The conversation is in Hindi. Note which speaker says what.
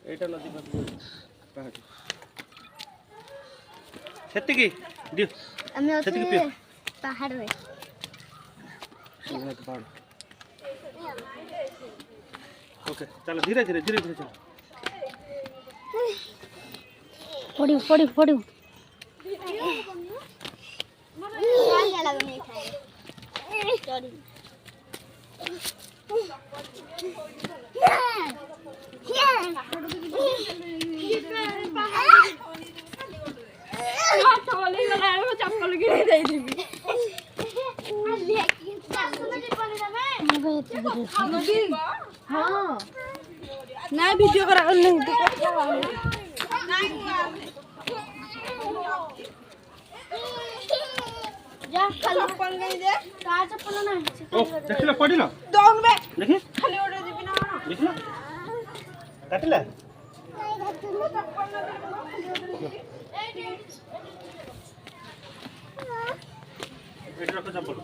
Speaker 1: ଏଇଟା ନଦୀ ପାଖକୁ ପାହାଡ଼ ସେତିକି ଦିଅ
Speaker 2: ଆମେ
Speaker 1: ସେତିକି
Speaker 2: ଅଛୁ
Speaker 1: ପିଅ
Speaker 2: ପାହାଡ଼ରେ।
Speaker 1: ପାହାଡ଼ ओके चलो धीरे धीरे धीरे धीरे चलो
Speaker 2: पड़ियो पड़ियो पड़ियो चप्पल गिरे हाँ नहीं वीडियो करा नहीं जा चप्पल नहीं दे का चप्पल नहीं
Speaker 1: ओ देखिला पडिलो
Speaker 2: दोन बे
Speaker 1: देखि
Speaker 2: खाली ओडे दिबी ना
Speaker 1: देखिला काटिला एट रखो चप्पल